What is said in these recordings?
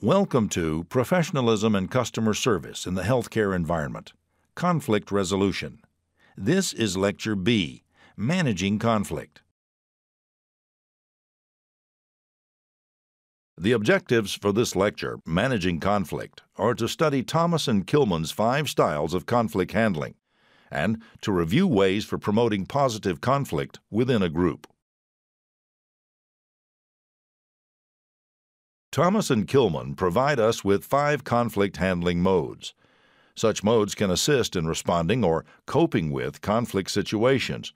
Welcome to Professionalism and Customer Service in the Healthcare Environment, Conflict Resolution. This is Lecture B, Managing Conflict. The objectives for this lecture, Managing Conflict, are to study Thomas and Kilmann's 5 styles of conflict handling and to review ways for promoting positive conflict within a group. Thomas and Kilmann provide us with 5 conflict handling modes. Such modes can assist in responding or coping with conflict situations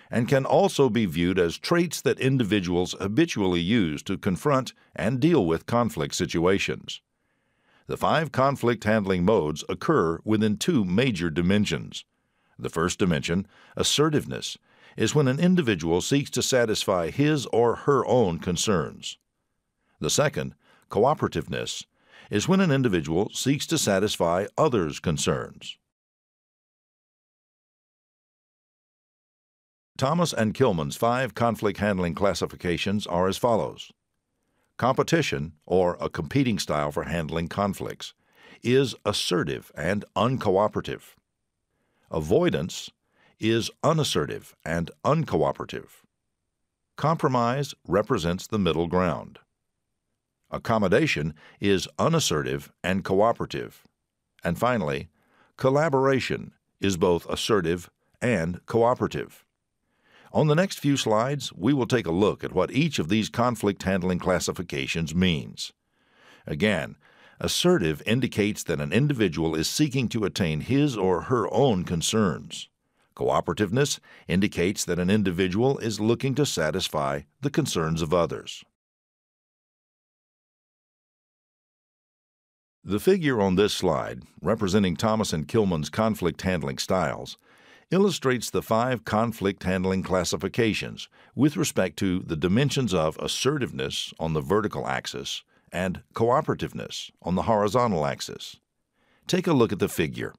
and can also be viewed as traits that individuals habitually use to confront and deal with conflict situations. The 5 conflict handling modes occur within 2 major dimensions. The first dimension, assertiveness, is when an individual seeks to satisfy his or her own concerns. The second, cooperativeness, is when an individual seeks to satisfy others' concerns. Thomas and Kilmann's 5 conflict handling classifications are as follows. Competition, or a competing style for handling conflicts, is assertive and uncooperative. Avoidance is unassertive and uncooperative. Compromise represents the middle ground. Accommodation is unassertive and cooperative. And finally, collaboration is both assertive and cooperative. On the next few slides, we will take a look at what each of these conflict handling classifications means. Again, assertive indicates that an individual is seeking to attain his or her own concerns. Cooperativeness indicates that an individual is looking to satisfy the concerns of others. The figure on this slide, representing Thomas and Kilmann's conflict handling styles, illustrates the 5 conflict handling classifications with respect to the dimensions of assertiveness on the vertical axis and cooperativeness on the horizontal axis. Take a look at the figure.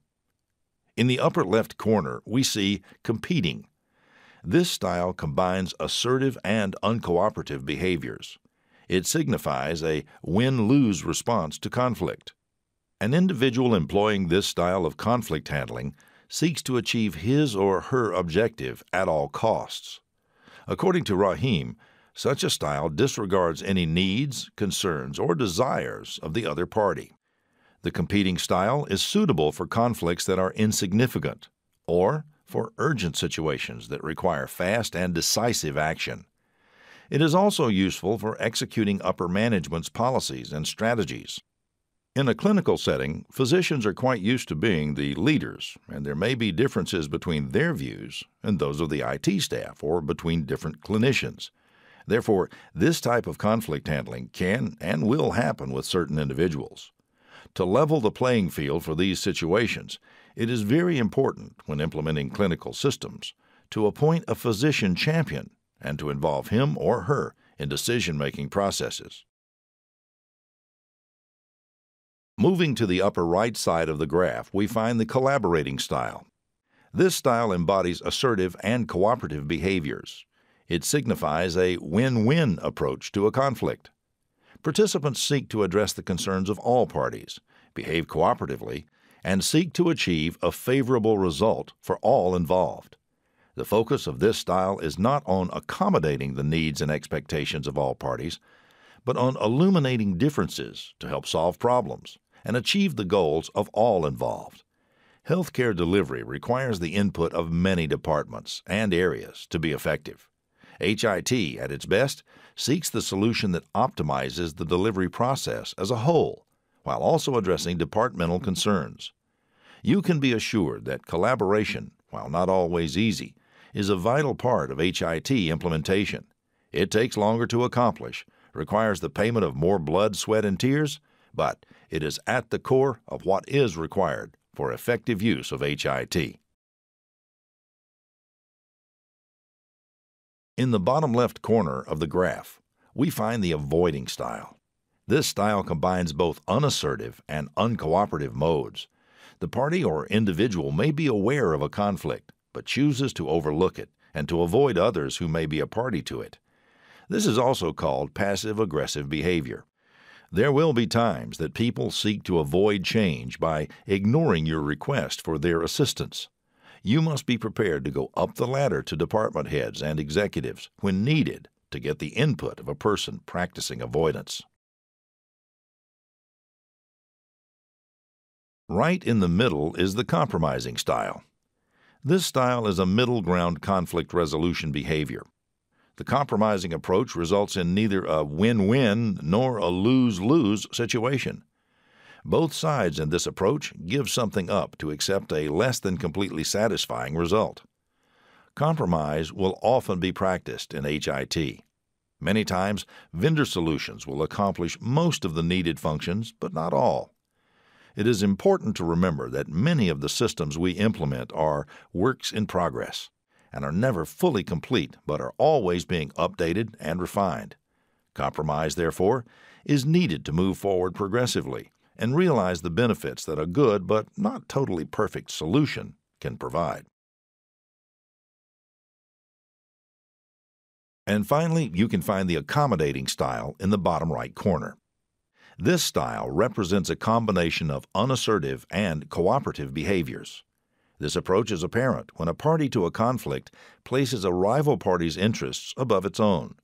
In the upper left corner, we see competing. This style combines assertive and uncooperative behaviors. It signifies a win-lose response to conflict. An individual employing this style of conflict handling seeks to achieve his or her objective at all costs. According to Rahim, such a style disregards any needs, concerns, or desires of the other party. The competing style is suitable for conflicts that are insignificant or for urgent situations that require fast and decisive action. It is also useful for executing upper management's policies and strategies. In a clinical setting, physicians are quite used to being the leaders, and there may be differences between their views and those of the IT staff or between different clinicians. Therefore, this type of conflict handling can and will happen with certain individuals. To level the playing field for these situations, it is very important when implementing clinical systems to appoint a physician champion and to involve him or her in decision-making processes. Moving to the upper right side of the graph, we find the collaborating style. This style embodies assertive and cooperative behaviors. It signifies a win-win approach to a conflict. Participants seek to address the concerns of all parties, behave cooperatively, and seek to achieve a favorable result for all involved. The focus of this style is not on accommodating the needs and expectations of all parties, but on illuminating differences to help solve problems and achieve the goals of all involved. Healthcare delivery requires the input of many departments and areas to be effective. HIT, at its best, seeks the solution that optimizes the delivery process as a whole, while also addressing departmental concerns. You can be assured that collaboration, while not always easy, is a vital part of HIT implementation. It takes longer to accomplish, requires the payment of more blood, sweat, and tears, but it is at the core of what is required for effective use of HIT. In the bottom left corner of the graph, we find the avoiding style. This style combines both unassertive and uncooperative modes. The party or individual may be aware of a conflict, but chooses to overlook it and to avoid others who may be a party to it. This is also called passive-aggressive behavior. There will be times that people seek to avoid change by ignoring your request for their assistance. You must be prepared to go up the ladder to department heads and executives when needed to get the input of a person practicing avoidance. Right in the middle is the compromising style. This style is a middle ground conflict resolution behavior. The compromising approach results in neither a win-win nor a lose-lose situation. Both sides in this approach give something up to accept a less than completely satisfying result. Compromise will often be practiced in HIT. Many times, vendor solutions will accomplish most of the needed functions, but not all. It is important to remember that many of the systems we implement are works in progress and are never fully complete but are always being updated and refined. Compromise, therefore, is needed to move forward progressively and realize the benefits that a good but not totally perfect solution can provide. And finally, you can find the accommodating style in the bottom right corner. This style represents a combination of unassertive and cooperative behaviors. This approach is apparent when a party to a conflict places a rival party's interests above its own.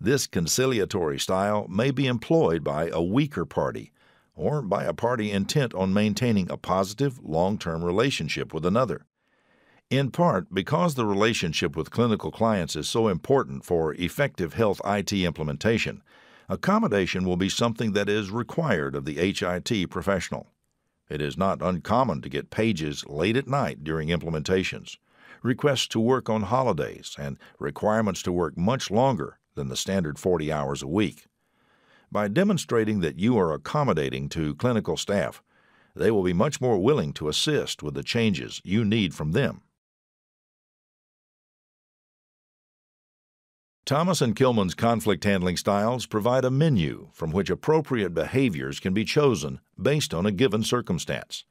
This conciliatory style may be employed by a weaker party or by a party intent on maintaining a positive, long-term relationship with another. In part because the relationship with clinical clients is so important for effective health IT implementation, accommodation will be something that is required of the HIT professional. It is not uncommon to get pages late at night during implementations, requests to work on holidays, and requirements to work much longer than the standard 40 hours a week. By demonstrating that you are accommodating to clinical staff, they will be much more willing to assist with the changes you need from them. Thomas and Kilmann's conflict handling styles provide a menu from which appropriate behaviors can be chosen based on a given circumstance.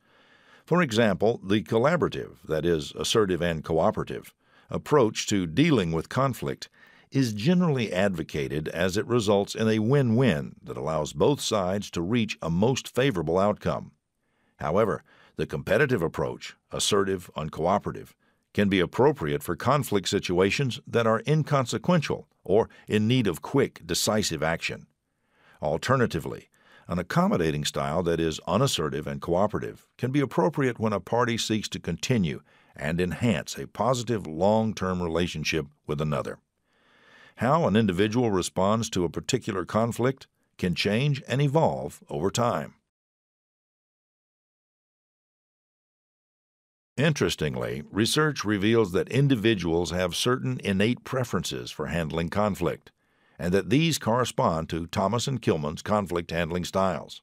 For example, the collaborative, that is, assertive and cooperative, approach to dealing with conflict is generally advocated as it results in a win-win that allows both sides to reach a most favorable outcome. However, the competitive approach, assertive and cooperative, can be appropriate for conflict situations that are inconsequential or in need of quick, decisive action. Alternatively, an accommodating style that is unassertive and cooperative can be appropriate when a party seeks to continue and enhance a positive long-term relationship with another. How an individual responds to a particular conflict can change and evolve over time. Interestingly, research reveals that individuals have certain innate preferences for handling conflict, and that these correspond to Thomas and Kilmann's conflict handling styles.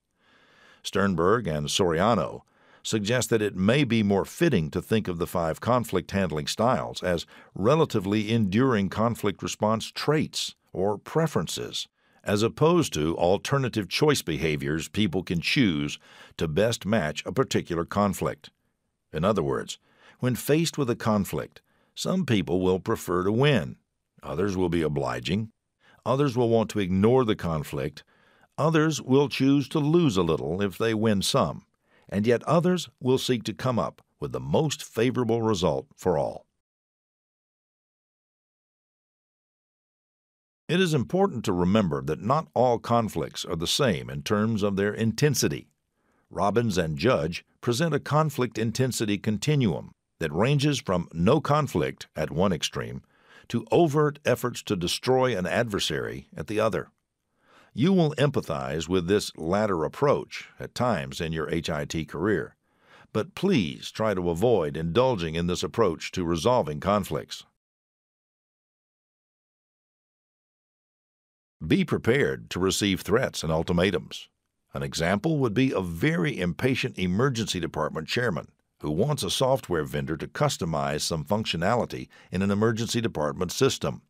Sternberg and Soriano suggest that it may be more fitting to think of the 5 conflict handling styles as relatively enduring conflict response traits or preferences, as opposed to alternative choice behaviors people can choose to best match a particular conflict. In other words, when faced with a conflict, some people will prefer to win, others will be obliging, others will want to ignore the conflict, others will choose to lose a little if they win some, and yet others will seek to come up with the most favorable result for all. It is important to remember that not all conflicts are the same in terms of their intensity. Robbins and Judge present a conflict intensity continuum that ranges from no conflict at one extreme to overt efforts to destroy an adversary at the other. You will empathize with this latter approach at times in your HIT career, but please try to avoid indulging in this approach to resolving conflicts. Be prepared to receive threats and ultimatums. An example would be a very impatient emergency department chairman who wants a software vendor to customize some functionality in an emergency department system.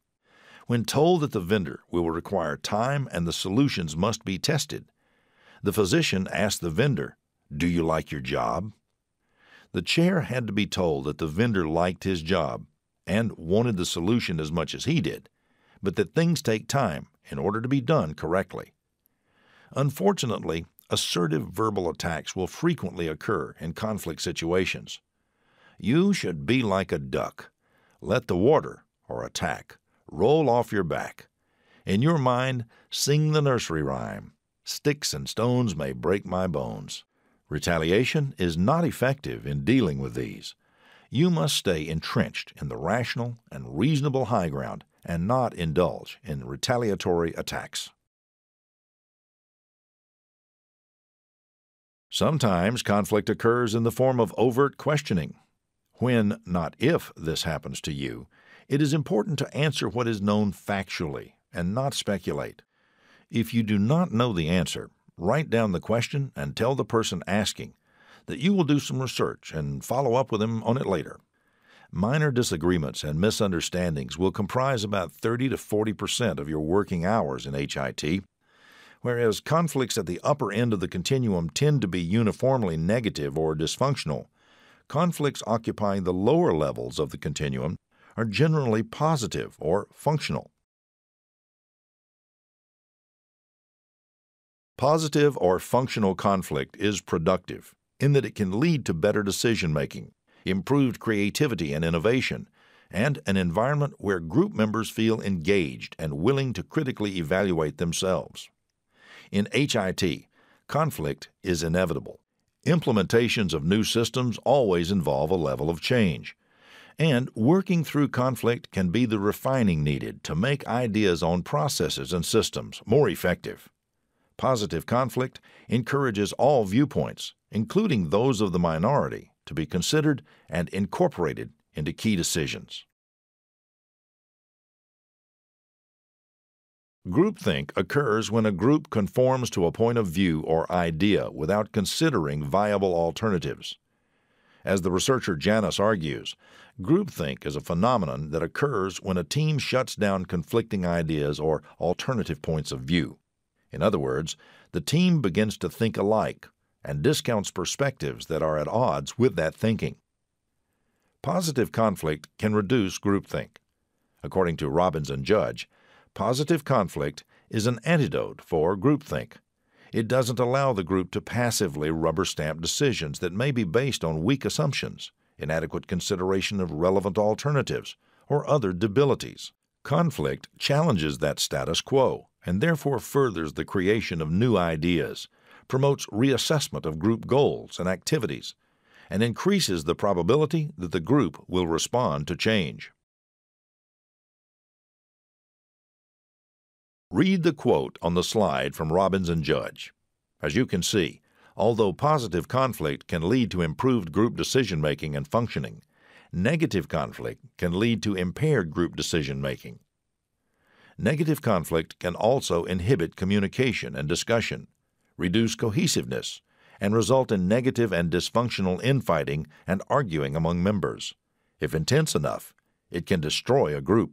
When told that the vendor will require time and the solutions must be tested, the physician asked the vendor, "Do you like your job?" The chair had to be told that the vendor liked his job and wanted the solution as much as he did, but that things take time in order to be done correctly. Unfortunately, assertive verbal attacks will frequently occur in conflict situations. You should be like a duck. Let the water, or attack, roll off your back. In your mind, sing the nursery rhyme. Sticks and stones may break my bones. Retaliation is not effective in dealing with these. You must stay entrenched in the rational and reasonable high ground and not indulge in retaliatory attacks. Sometimes conflict occurs in the form of overt questioning. When, not if, this happens to you, it is important to answer what is known factually and not speculate. If you do not know the answer, write down the question and tell the person asking that you will do some research and follow up with them on it later. Minor disagreements and misunderstandings will comprise about 30 to 40% of your working hours in HIT, whereas conflicts at the upper end of the continuum tend to be uniformly negative or dysfunctional. Conflicts occupying the lower levels of the continuum are generally positive or functional. Positive or functional conflict is productive in that it can lead to better decision-making, improved creativity and innovation, and an environment where group members feel engaged and willing to critically evaluate themselves. In HIT, conflict is inevitable. Implementations of new systems always involve a level of change, and working through conflict can be the refining needed to make ideas on processes and systems more effective. Positive conflict encourages all viewpoints, including those of the minority, to be considered and incorporated into key decisions. Groupthink occurs when a group conforms to a point of view or idea without considering viable alternatives. As the researcher Janice argues, groupthink is a phenomenon that occurs when a team shuts down conflicting ideas or alternative points of view. In other words, the team begins to think alike and discounts perspectives that are at odds with that thinking. Positive conflict can reduce groupthink. According to Robbins and Judge, positive conflict is an antidote for groupthink. It doesn't allow the group to passively rubber-stamp decisions that may be based on weak assumptions, inadequate consideration of relevant alternatives, or other debilities. Conflict challenges that status quo and therefore furthers the creation of new ideas, promotes reassessment of group goals and activities, and increases the probability that the group will respond to change. Read the quote on the slide from Robbins and Judge. As you can see, although positive conflict can lead to improved group decision-making and functioning, negative conflict can lead to impaired group decision-making. Negative conflict can also inhibit communication and discussion, reduce cohesiveness, and result in negative and dysfunctional infighting and arguing among members. If intense enough, it can destroy a group.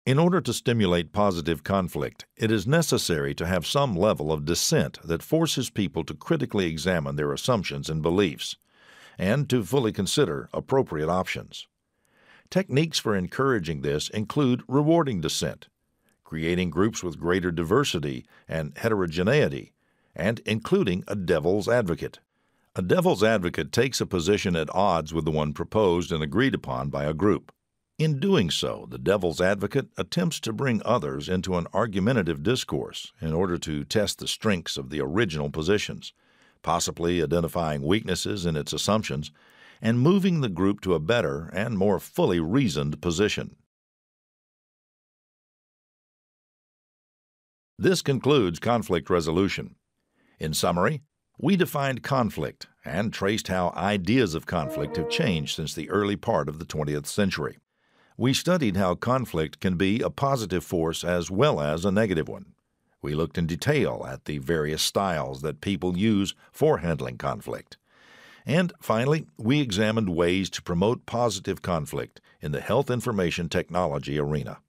In order to stimulate positive conflict, it is necessary to have some level of dissent that forces people to critically examine their assumptions and beliefs, and to fully consider appropriate options. Techniques for encouraging this include rewarding dissent, creating groups with greater diversity and heterogeneity, and including a devil's advocate. A devil's advocate takes a position at odds with the one proposed and agreed upon by a group. In doing so, the devil's advocate attempts to bring others into an argumentative discourse in order to test the strengths of the original positions, possibly identifying weaknesses in its assumptions, and moving the group to a better and more fully reasoned position. This concludes conflict resolution. In summary, we defined conflict and traced how ideas of conflict have changed since the early part of the 20th century. We studied how conflict can be a positive force as well as a negative one. We looked in detail at the various styles that people use for handling conflict. And finally, we examined ways to promote positive conflict in the health information technology arena.